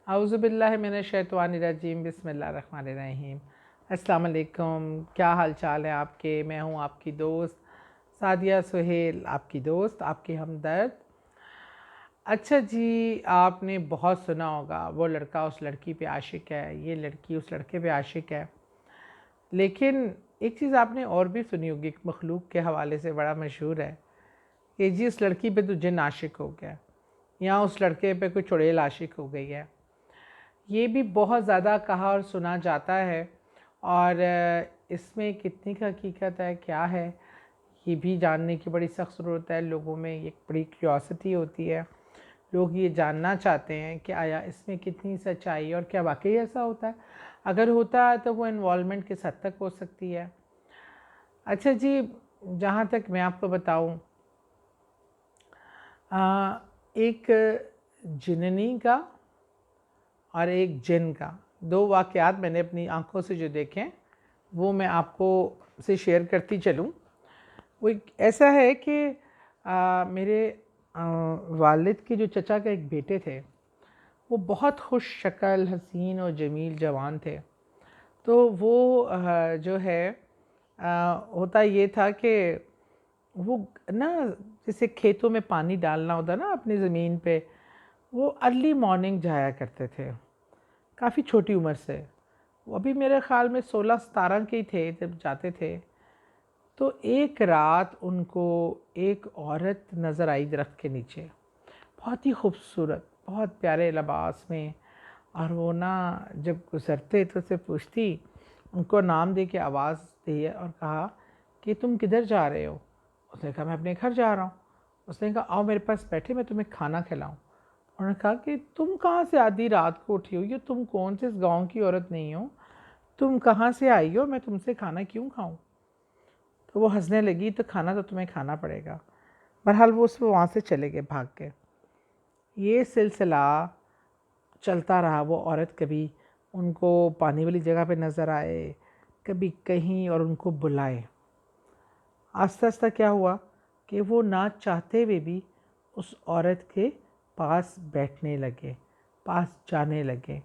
औज़ुबिल्लाहि मिनश्शैतानिर्रजीम बिस्मिल्लाहिर्रहमानिर्रहीम। अस्सलाम वालेकुम। क्या हाल चाल है आपके? मैं हूँ आपकी दोस्त सादिया सुहेल, आपकी दोस्त, आपकी हमदर्द। अच्छा जी, आपने बहुत सुना होगा वो लड़का उस लड़की पे आशिक है, ये लड़की उस लड़के पे आशिक है। लेकिन एक चीज़ आपने और भी सुनी होगी, एक मखलूक के हवाले से बड़ा मशहूर है कि जी उस लड़की पे तो जिन आशिक हो गया, या उस लड़के पे कोई चुड़ैल आशिक हो गई है। ये भी बहुत ज़्यादा कहा और सुना जाता है, और इसमें कितनी का हकीकत है, क्या है, ये भी जानने की बड़ी सख्त ज़रूरत है। लोगों में एक बड़ी क्यूरियोसिटी होती है, लोग ये जानना चाहते हैं कि आया इसमें कितनी सच्चाई और क्या वाकई ऐसा होता है। अगर होता है तो वो इन्वॉल्वमेंट किस हद तक हो सकती है। अच्छा जी, जहाँ तक मैं आपको बताऊँ, एक जिननी का और एक जिन का दो वाक़यात मैंने अपनी आँखों से जो देखे हैं वो मैं आपको से शेयर करती चलूँ। वो एक ऐसा है कि मेरे वालिद के जो चचा के एक बेटे थे, वो बहुत खुश शक्ल, हसीन और जमील जवान थे। तो वो जो है होता ये था कि वो ना, जैसे खेतों में पानी डालना होता ना अपनी ज़मीन पे, वो अर्ली मॉर्निंग जाया करते थे, काफ़ी छोटी उम्र से। वो अभी मेरे ख़्याल में 16-17 के ही थे जब जाते थे। तो एक रात उनको एक औरत नज़र आई दरख्त के नीचे, बहुत ही खूबसूरत, बहुत प्यारे लिबास में। और वो ना जब गुज़रते तो उससे पूछती, उनको नाम दे के आवाज़ दी और कहा कि तुम किधर जा रहे हो? उसने कहा मैं अपने घर जा रहा हूँ। उसने कहा आओ मेरे पास बैठे, मैं तुम्हें खाना खिलाऊँ। उन्होंने कहा कि तुम कहाँ से आधी रात को उठी हुई हो, तुम कौन से इस गाँव की औरत नहीं हो, तुम कहाँ से आई हो, मैं तुमसे खाना क्यों खाऊँ? तो वो हंसने लगी, तो खाना तो तुम्हें खाना पड़ेगा। बहरहाल वो उस वहाँ से चले गए भाग के। ये सिलसिला चलता रहा। वो औरत कभी उनको पानी वाली जगह पे नज़र आए, कभी कहीं, और उनको बुलाए। आस्ता आस्ता क्या हुआ कि वो ना चाहते हुए भी उस औरत के पास बैठने लगे, पास जाने लगे।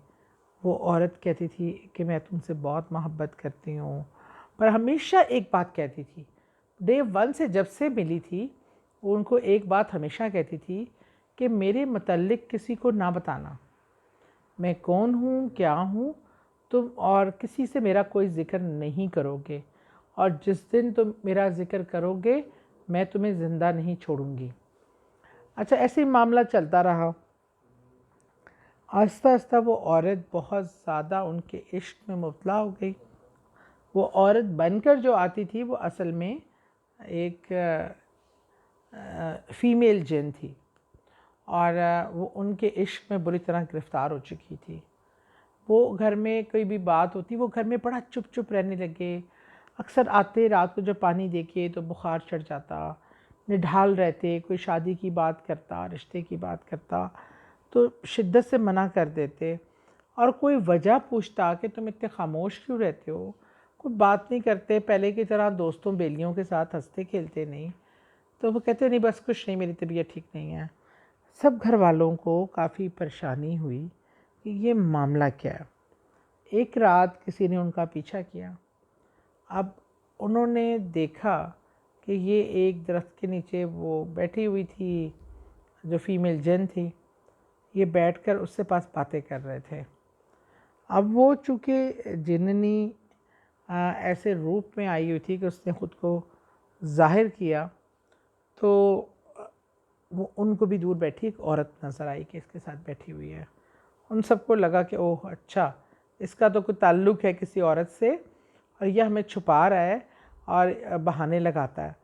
वो औरत कहती थी कि मैं तुमसे बहुत मोहब्बत करती हूँ, पर हमेशा एक बात कहती थी, डे वन से जब से मिली थी, वो उनको एक बात हमेशा कहती थी कि मेरे मतलब किसी को ना बताना, मैं कौन हूँ, क्या हूँ, तुम और किसी से मेरा कोई ज़िक्र नहीं करोगे, और जिस दिन तुम मेरा ज़िक्र करोगे मैं तुम्हें ज़िंदा नहीं छोड़ूंगी। अच्छा, ऐसे ही मामला चलता रहा। आस्ता आस्ता वो औरत बहुत ज़्यादा उनके इश्क में मुब्तला हो गई। वो औरत बनकर जो आती थी वो असल में एक फ़ीमेल जिन थी, और वो उनके इश्क में बुरी तरह गिरफ़्तार हो चुकी थी। वो घर में कोई भी बात होती, वो घर में बड़ा चुप चुप रहने लगे। अक्सर आते रात को जब पानी देके तो बुखार चढ़ जाता, निढाल रहते। कोई शादी की बात करता, रिश्ते की बात करता तो शिद्दत से मना कर देते, और कोई वजह पूछता कि तुम इतने खामोश क्यों रहते हो, कोई बात नहीं करते, पहले की तरह दोस्तों बेलियों के साथ हंसते खेलते नहीं। तो वो कहते नहीं, बस कुछ नहीं, मेरी तबीयत ठीक नहीं है। सब घर वालों को काफ़ी परेशानी हुई कि ये मामला क्या है। एक रात किसी ने उनका पीछा किया। अब उन्होंने देखा कि ये एक दरख्त के नीचे वो बैठी हुई थी, जो फीमेल जिन थी। ये बैठकर उससे पास बातें कर रहे थे। अब वो चूँकि जिननी ऐसे रूप में आई हुई थी कि उसने ख़ुद को ज़ाहिर किया, तो वो उनको भी दूर बैठी एक औरत नज़र आई कि इसके साथ बैठी हुई है। उन सबको लगा कि ओह अच्छा, इसका तो कोई ताल्लुक़ है किसी औरत से, और यह हमें छुपा रहा है और बहाने लगाता है।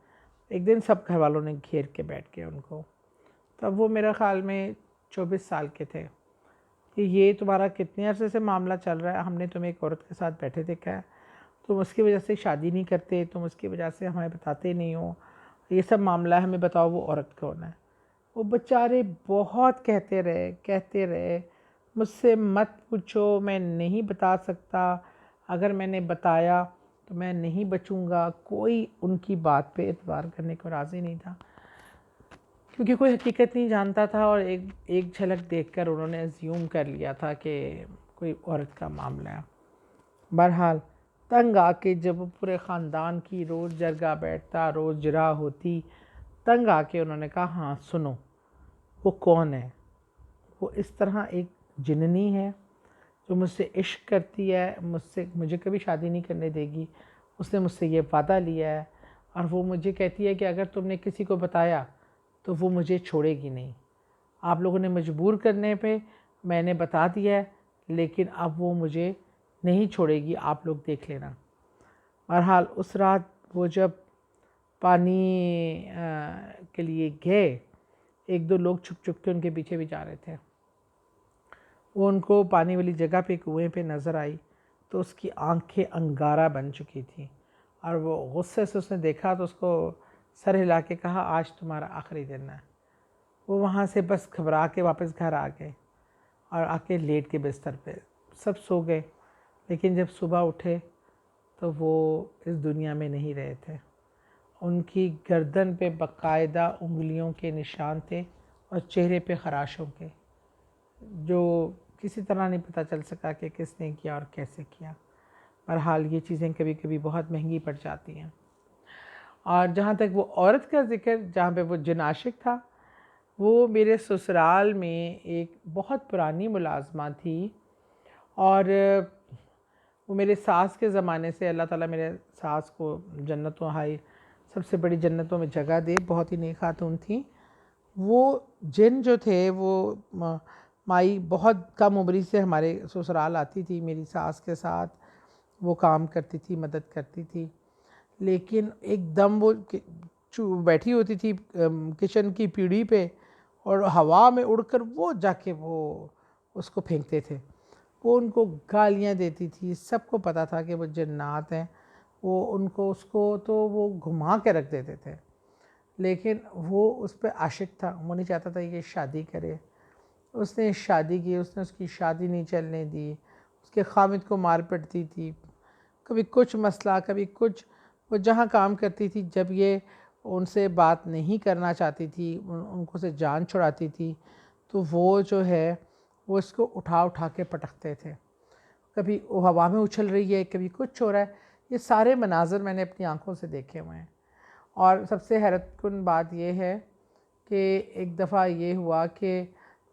एक दिन सब घर वालों ने घेर के बैठ गए उनको। तब वो मेरे ख़्याल में 24 साल के थे कि ये तुम्हारा कितने अरसे से मामला चल रहा है, हमने तुम्हें एक औरत के साथ बैठे देखा है, तुम उसकी वजह से शादी नहीं करते, तुम उसकी वजह से हमें बताते नहीं हो, ये सब मामला है, हमें बताओ वो औरत कौन है। वो बेचारे बहुत कहते रहे, मुझसे मत पूछो, मैं नहीं बता सकता, अगर मैंने बताया तो मैं नहीं बचूंगा। कोई उनकी बात पे एतबार करने को राज़ी नहीं था, क्योंकि कोई हकीकत नहीं जानता था और एक झलक देखकर उन्होंने अज्यूम कर लिया था कि कोई औरत का मामला है। बहरहाल तंग आके जब पूरे ख़ानदान की रोज़ जरगा बैठता, रोज़ जरा होती, तंग आके उन्होंने कहा हाँ सुनो, वो कौन है? वो इस तरह एक जिन्नी है जो मुझसे इश्क करती है, मुझे कभी शादी नहीं करने देगी। उसने मुझसे ये वादा लिया है और वो मुझे कहती है कि अगर तुमने किसी को बताया तो वो मुझे छोड़ेगी नहीं। आप लोगों ने मजबूर करने पे मैंने बता दिया है, लेकिन अब वो मुझे नहीं छोड़ेगी, आप लोग देख लेना। बहरहाल उस रात वो जब पानी के लिए गए, एक दो लोग छुप छुप के उनके पीछे भी जा रहे थे। वो उनको पानी वाली जगह पे कुएं पे नज़र आई तो उसकी आंखें अंगारा बन चुकी थी और वो गुस्से से उसने देखा तो उसको सर हिला के कहा आज तुम्हारा आखिरी दिन है। वो वहाँ से बस घबरा के वापस घर आ गए और आके लेट के बिस्तर पे सब सो गए। लेकिन जब सुबह उठे तो वो इस दुनिया में नहीं रहे थे। उनकी गर्दन पे बाकायदा उंगलियों के निशान थे और चेहरे पे खराशों के, जो किसी तरह नहीं पता चल सका कि किसने किया और कैसे किया। बहरहाल ये चीज़ें कभी कभी बहुत महंगी पड़ जाती हैं। और जहाँ तक वो औरत का ज़िक्र, जहाँ पे वो जिन आशिक था, वो मेरे ससुराल में एक बहुत पुरानी मुलाजमा थी और वो मेरे सास के ज़माने से, अल्लाह ताला मेरे सास को जन्नतों हाई सबसे बड़ी जन्नतों में जगह दे, बहुत ही नेक खातून थी। वो जिन जो थे वो माई बहुत कम उम्री से हमारे ससुराल आती थी, मेरी सास के साथ वो काम करती थी, मदद करती थी। लेकिन एकदम वो बैठी होती थी किचन की पीढ़ी पे और हवा में उड़कर वो जाके वो उसको फेंकते थे। वो उनको गालियाँ देती थी, सबको पता था कि वो जन्नात हैं। वो उनको उसको तो वो घुमा के रख देते थे, लेकिन वो उस पर आशिक था। वो नहीं चाहता था ये शादी करे। उसने शादी की, उसने उसकी शादी नहीं चलने दी, उसके खामिद को मार पड़ती थी, कभी कुछ मसला कभी कुछ। वो जहाँ काम करती थी, जब ये उनसे बात नहीं करना चाहती थी, उनको से जान छुड़ाती थी, तो वो जो है वो इसको उठा उठा के पटकते थे। कभी वो हवा में उछल रही है, कभी कुछ हो रहा है। ये सारे मनाज़र मैंने अपनी आंखों से देखे हुए हैं। और सबसे हैरतकुन बात यह है कि एक दफ़ा ये हुआ कि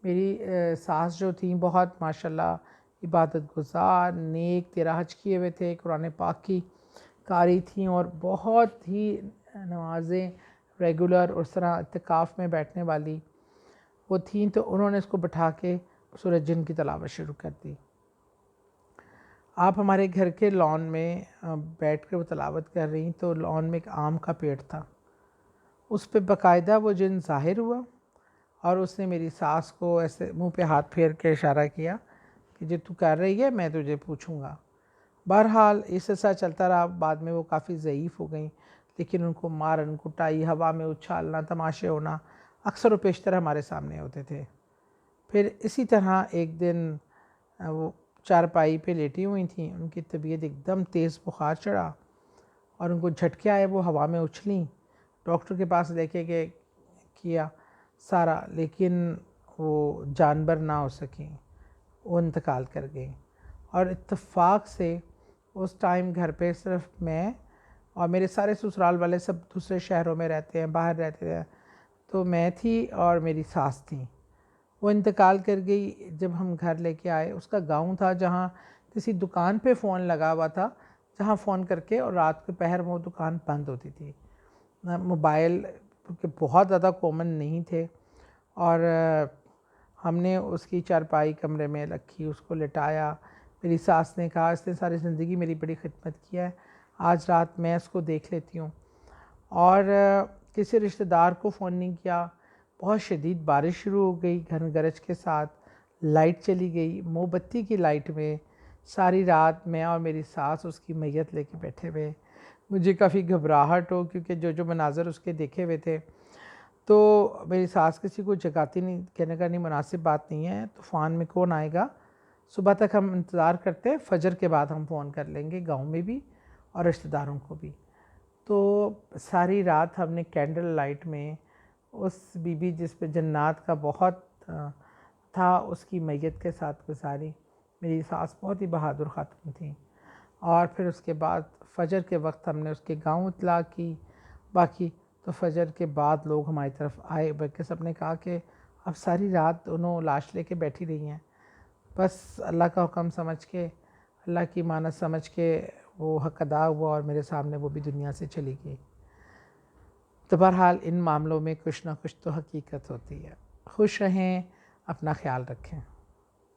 मेरी सास जो थी बहुत माशाल्लाह इबादत गुज़ार, नेक, 13 हज किए हुए थे, कुरान पाक की कारी थी और बहुत ही नमाज़ें रेगुलर और उस तरह इत्तिकाफ़ में बैठने वाली वो थी। तो उन्होंने इसको बिठा के सूरह जिन की तिलावत शुरू कर दी। आप हमारे घर के लॉन में बैठ कर वो तिलावत कर रही, तो लॉन में एक आम का पेड़ था, उस पर बाकायदा वो जिन ज़ाहिर हुआ और उसने मेरी सास को ऐसे मुंह पे हाथ फेर के इशारा किया कि जो तू कर रही है मैं तुझे पूछूंगा। बहरहाल ये सिलसिला चलता रहा। बाद में वो काफ़ी ज़ईफ़ हो गई, लेकिन उनको मारन कुटाई, हवा में उछालना, तमाशे होना अक्सर व पेशतर हमारे सामने होते थे। फिर इसी तरह एक दिन वो चारपाई पे लेटी हुई थी, उनकी तबीयत एकदम तेज़ बुखार चढ़ा और उनको झटके आए, वो हवा में उछली। डॉक्टर के पास लेके गए, किया सारा, लेकिन वो जानबर ना हो सकें, वो इंतकाल कर गई। और इत्तेफाक से उस टाइम घर पे सिर्फ मैं और मेरे सारे ससुराल वाले सब दूसरे शहरों में रहते हैं, बाहर रहते हैं, तो मैं थी और मेरी सास थी। वो इंतकाल कर गई। जब हम घर लेके आए, उसका गांव था जहाँ किसी दुकान पे फ़ोन लगा हुआ था, जहाँ फ़ोन करके और रात के पहर में वो दुकान बंद होती थी। मोबाइल क्योंकि बहुत ज़्यादा कॉमन नहीं थे और हमने उसकी चारपाई कमरे में रखी, उसको लिटाया। मेरी सास ने कहा इसने सारी ज़िंदगी मेरी बड़ी खिदमत किया है, आज रात मैं इसको देख लेती हूँ। और किसी रिश्तेदार को फ़ोन नहीं किया। बहुत शदीद बारिश शुरू हो गई घन गरज के साथ, लाइट चली गई। मोमबत्ती की लाइट में सारी रात मैं और मेरी सास उसकी मैयत लेके बैठे हुए। मुझे काफ़ी घबराहट हो, क्योंकि जो जो मनाज़र उसके देखे हुए थे। तो मेरी सास किसी को जगाती नहीं, कहने का नहीं मुनासिब बात नहीं है, तूफ़ान में कौन आएगा, सुबह तक हम इंतज़ार करते हैं, फजर के बाद हम फ़ोन कर लेंगे गांव में भी और रिश्तेदारों को भी। तो सारी रात हमने कैंडल लाइट में उस बीबी जिस पे जन्नात का बहुत था, उसकी मैयत के साथ गुजारी। मेरी सास बहुत ही बहादुर खातून थी। और फिर उसके बाद फ़जर के वक्त हमने उसके गांव इतला की। बाकी तो फ़जर के बाद लोग हमारी तरफ आए, बल्कि सबने कहा कि अब सारी रात दोनों लाश लेके बैठी रही हैं। बस अल्लाह का हुक्म समझ के, अल्लाह की मानत समझ के वो हक अदा हुआ और मेरे सामने वो भी दुनिया से चली गई। तो बहरहाल इन मामलों में कुछ ना कुछ तो हकीकत होती है। खुश रहें, अपना ख्याल रखें।